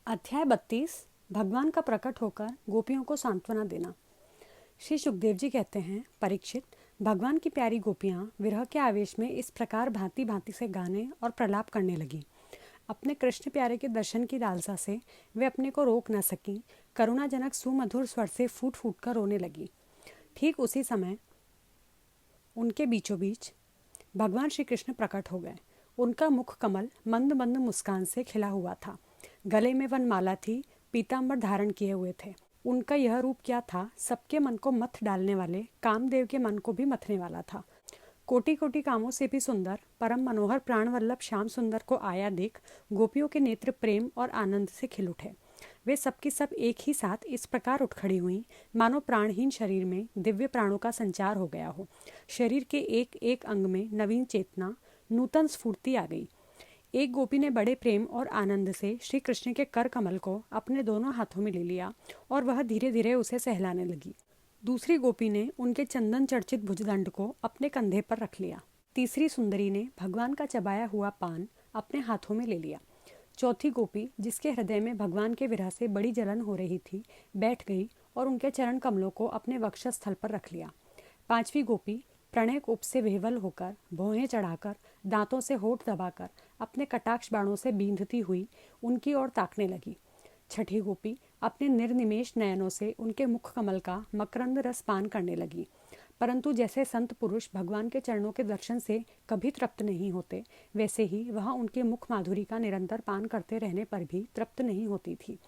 अध्याय 32। भगवान का प्रकट होकर गोपियों को सांत्वना देना। श्री सुखदेव जी कहते हैं, परीक्षित, भगवान की प्यारी गोपियां विरह के आवेश में इस प्रकार भांति भांति से गाने और प्रलाप करने लगी। अपने कृष्ण प्यारे के दर्शन की लालसा से वे अपने को रोक न सकी। करुणाजनक सुमधुर स्वर से फूट फूट कर रोने लगी। ठीक उसी समय उनके बीचों बीच भगवान श्री कृष्ण प्रकट हो गए। उनका मुख कमल मंद मंद मुस्कान से खिला हुआ था। गले में वनमाला थी, पीतांबर धारण किए हुए थे। उनका यह रूप क्या था, सबके मन को मथ डालने वाले कामदेव के मन को भी मथने वाला था। कोटि कोटि कामों से भी सुंदर परम मनोहर प्राणवल्लभ श्याम सुंदर को आया देख गोपियों के नेत्र प्रेम और आनंद से खिल उठे। वे सबकी सब एक ही साथ इस प्रकार उठ खड़ी हुई मानो प्राणहीन शरीर में दिव्य प्राणों का संचार हो गया हो। शरीर के एक एक अंग में नवीन चेतना, नूतन स्फूर्ति आ गई। एक गोपी ने बड़े प्रेम और आनंद से श्री कृष्ण के कर कमल को अपने दोनों हाथों में ले लिया और वह धीरे धीरे उसे सहलाने लगी। दूसरी गोपी ने उनके चंदन चर्चित भुजदंड को अपने कंधे पर रख लिया। तीसरी सुंदरी ने भगवान का चबाया हुआ पान अपने हाथों में ले लिया। चौथी गोपी, जिसके हृदय में भगवान के विरह से बड़ी जलन हो रही थी, बैठ गई और उनके चरण कमलों को अपने वक्षस्थल पर रख लिया। पांचवी गोपी प्रणय कोप से विह्वल होकर, भौहें चढ़ाकर, दांतों से होठ दबाकर, अपने कटाक्ष बाणों से बींधती हुई उनकी ओर ताकने लगी। छठी गोपी अपने निर्निमेष नयनों से उनके मुख कमल का मकरंद रस पान करने लगी। परंतु जैसे संत पुरुष भगवान के चरणों के दर्शन से कभी तृप्त नहीं होते, वैसे ही वह उनके मुख माधुरी का निरंतर पान करते रहने पर भी तृप्त नहीं होती थी।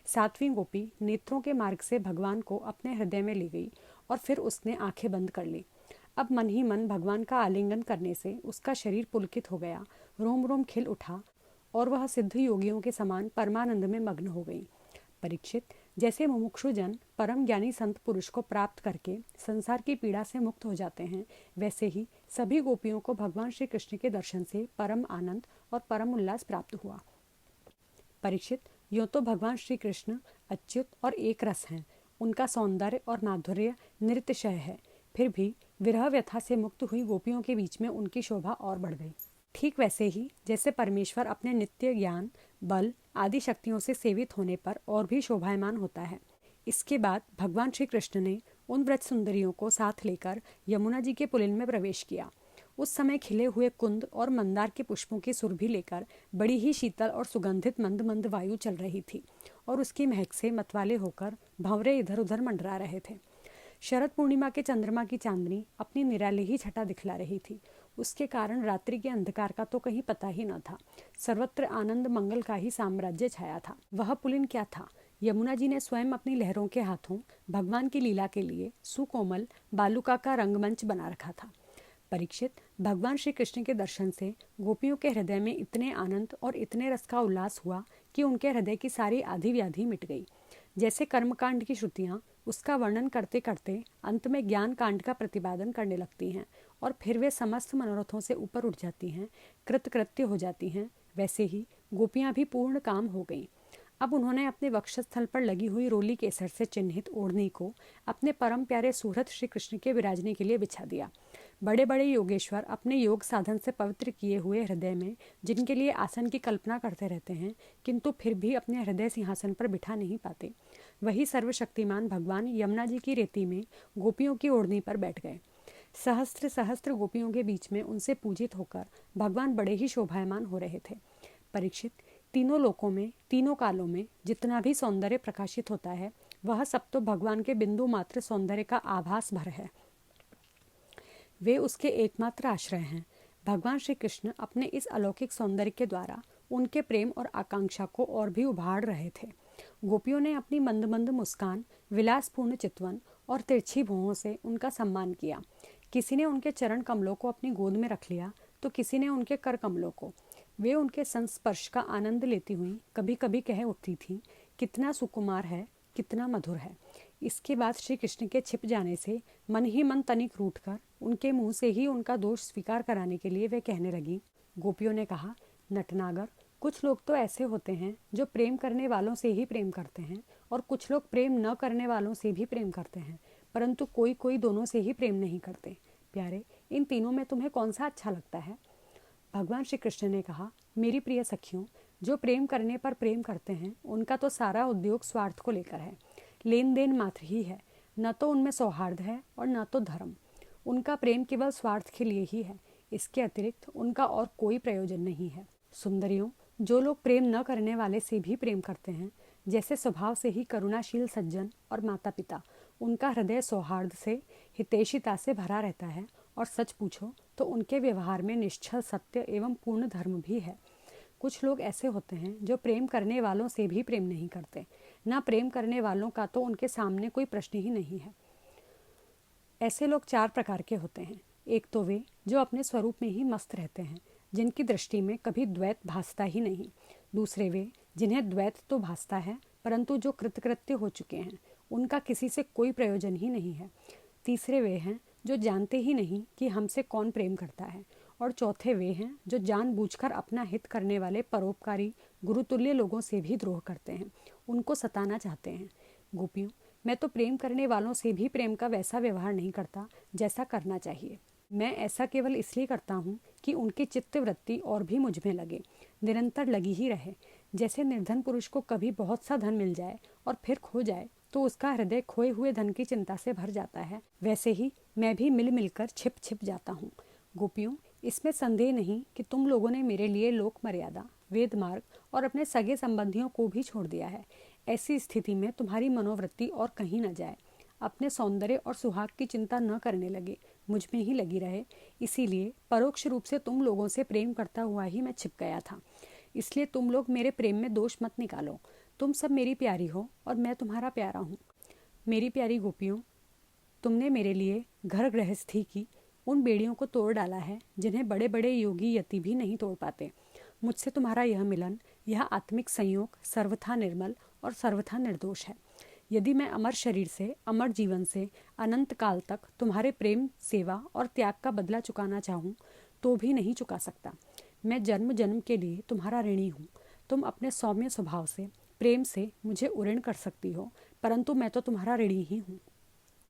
सातवीं गोपी नेत्रों के मार्ग से भगवान को अपने हृदय में ले गई और फिर उसने आंखें बंद कर ली। अब मन ही मन भगवान का आलिंगन करने से उसका शरीर पुलकित हो गया, रोम रोम खिल उठा और वह सिद्ध योगियों के समान परमानंद में मग्न हो गई। परीक्षित, जैसे मुमुक्षु जन परम ज्ञानी संत पुरुष को प्राप्त करके संसार की पीड़ा से मुक्त हो जाते हैं, वैसे ही सभी गोपियों को भगवान श्री कृष्ण के दर्शन से परम आनंद और परम उल्लास प्राप्त हुआ। परीक्षित, यूँ तो भगवान श्री कृष्ण अच्युत और एक रस हैं। उनका सौंदर्य और माधुर्य नृत्यशय है। फिर भी विरह व्यथा से मुक्त हुई गोपियों के बीच में उनकी शोभा और बढ़ गई। ठीक वैसे ही जैसे परमेश्वर अपने नित्य ज्ञान, बल आदि शक्तियों से सेवित होने पर और भी शोभायमान होता है। इसके बाद भगवान श्री कृष्ण ने उन व्रज सुंदरियों को साथ लेकर यमुना जी के पुलिन में प्रवेश किया। उस समय खिले हुए कुंद और मंदार के पुष्पों की सुरभि लेकर बड़ी ही शीतल और सुगंधित मंद मंद वायु चल रही थी और उसकी महक से मतवाले होकर भंवरे इधर उधर मंडरा रहे थे। शरद पूर्णिमा के चंद्रमा की चांदनी अपनी निराली ही छटा दिखला रही थी। उसके कारण रात्रि के अंधकार का तो कहीं पता ही न था। सर्वत्र आनंद मंगल का ही साम्राज्य छाया था। वह पुलिन क्या था? यमुना जी ने स्वयं अपनी लहरों के हाथों भगवान की लीला के लिए सुकोमल बालुका का रंगमंच बना रखा था। परीक्षित, भगवान श्री कृष्ण के दर्शन से गोपियों के हृदय में इतने आनंद और इतने रस का उल्लास हुआ कि उनके हृदय की सारी आधि व्याधि मिट गई। जैसे कर्मकांड की श्रुतियाँ उसका वर्णन करते करते अंत में ज्ञान कांड का प्रतिपादन करने लगती हैं और फिर वे समस्त मनोरथों से ऊपर उठ जाती हैं, कृतकृत्य हो जाती हैं, वैसे ही गोपियाँ भी पूर्ण काम हो गईं। अब उन्होंने अपने वक्षस्थल पर लगी हुई रोली केसर से चिन्हित ओढ़नी को अपने परम प्यारे सूरत श्री कृष्ण के विराजने के लिए बिछा दिया। बड़े बड़े योगेश्वर अपने योग साधन से पवित्र किए हुए हृदय में जिनके लिए आसन की कल्पना करते रहते हैं, किंतु फिर भी अपने हृदय सिंहासन पर बिठा नहीं पाते, वही सर्वशक्तिमान भगवान यमुना जी की रेती में गोपियों की ओढ़नी पर बैठ गए। सहस्त्र सहस्त्र गोपियों के बीच में उनसे पूजित होकर भगवान बड़े ही शोभायमान हो रहे थे। परीक्षित, तीनों लोकों में, तीनों कालों में जितना भी सौंदर्य प्रकाशित होता है, वह सब तो भगवान के बिंदु मात्र सौंदर्य का आभास भर है। वे उसके एकमात्र आश्रय हैं। भगवान श्री कृष्ण अपने इस अलौकिक सौंदर्य के द्वारा उनके प्रेम और आकांक्षा को और भी उभार रहे थे। गोपियों ने अपनी मंद मंद मुस्कान, विलासपूर्ण चितवन और तिरछी भौहों से उनका सम्मान किया। किसी ने उनके चरण कमलों को अपनी गोद में रख लिया तो किसी ने उनके कर कमलों को। वे उनके संस्पर्श का आनंद लेती हुई कभी कभी कह उठती थीं, कितना सुकुमार है, कितना मधुर है। इसके बाद श्री कृष्ण के छिप जाने से मन ही मन तनिक रूठकर उनके मुंह से ही उनका दोष स्वीकार कराने के लिए वे कहने लगी। गोपियों ने कहा, नटनागर, कुछ लोग तो ऐसे होते हैं जो प्रेम करने वालों से ही प्रेम करते हैं और कुछ लोग प्रेम न करने वालों से भी प्रेम करते हैं, परंतु कोई कोई दोनों से ही प्रेम नहीं करते। प्यारे, इन तीनों में तुम्हें कौन सा अच्छा लगता है? भगवान श्री कृष्ण ने कहा, मेरी प्रिय सखियों, जो प्रेम करने पर प्रेम करते हैं उनका तो सारा उद्योग स्वार्थ को लेकर है, लेन देन मात्र ही है। न तो उनमें सौहार्द है और न तो धर्म। उनका प्रेम केवल स्वार्थ के लिए ही है, इसके अतिरिक्त उनका और कोई प्रयोजन नहीं है। सुंदरियों, जो लोग प्रेम न करने वाले से भी प्रेम करते हैं, जैसे स्वभाव से ही करुणाशील सज्जन और माता पिता, उनका हृदय सौहार्द से, हितैषिता से भरा रहता है, और सच पूछो तो उनके व्यवहार में निश्चल सत्य एवं पूर्ण धर्म भी है। कुछ लोग ऐसे होते हैं जो प्रेम करने वालों से भी प्रेम नहीं करते। ना प्रेम करने वालों का तो उनके सामने कोई प्रश्न ही नहीं है। ऐसे लोग 4 प्रकार के होते हैं। एक तो वे जो अपने स्वरूप में ही मस्त रहते हैं, जिनकी दृष्टि में कभी द्वैत भासता ही नहीं। दूसरे वे जिन्हें द्वैत तो भासता है, परंतु जो कृतकृत्य हो चुके हैं, उनका किसी से कोई प्रयोजन ही नहीं है। तीसरे वे हैं जो जानते ही नहीं कि हमसे कौन प्रेम करता है। और चौथे वे हैं जो जानबूझकर अपना हित करने वाले परोपकारी गुरुतुल्य लोगों से भी द्रोह करते हैं, उनको सताना चाहते हैं। गोपियों, मैं तो प्रेम करने वालों से भी प्रेम का वैसा व्यवहार नहीं करता जैसा करना चाहिए। मैं ऐसा केवल इसलिए करता हूँ कि उनकी चित्तवृत्ति और भी मुझ में लगे, निरंतर लगी ही रहे। जैसे निर्धन पुरुष को कभी बहुत सा धन मिल जाए और फिर खो जाए तो उसका हृदय खोए हुए धन की चिंता से भर जाता है, वैसे ही मैं भी मिल मिलकर छिप छिप जाता हूँ। गोपियों, इसमें संदेह नहीं कि तुम लोगों ने मेरे लिए लोक मर्यादा, वेद मार्ग और अपने सगे संबंधियों को भी छोड़ दिया है। ऐसी स्थिति में तुम्हारी मनोवृत्ति और कहीं न जाए, अपने सौंदर्य और सुहाग की चिंता न करने लगे, मुझ में ही लगी रहे। इसीलिए परोक्ष रूप से तुम लोगों से प्रेम करता हुआ ही मैं छिप गया था। इसलिए तुम लोग मेरे प्रेम में दोष मत निकालो। तुम सब मेरी प्यारी हो और मैं तुम्हारा प्यारा हूँ। मेरी प्यारी गोपियों, तुमने मेरे लिए घर गृहस्थी की उन बेड़ियों को तोड़ डाला है जिन्हें बड़े बड़े योगी यति भी नहीं तोड़ पाते। मुझसे तुम्हारा यह मिलन, यह आत्मिक संयोग सर्वथा निर्मल और सर्वथा निर्दोष है। यदि मैं अमर शरीर से, अमर जीवन से अनंत काल तक तुम्हारे प्रेम, सेवा और त्याग का बदला चुकाना चाहूँ तो भी नहीं चुका सकता। मैं जन्म जन्म के लिए तुम्हारा ऋणी हूँ। तुम अपने सौम्य स्वभाव से, प्रेम से मुझे उऋण कर सकती हो, परंतु मैं तो तुम्हारा ऋणी ही हूँ।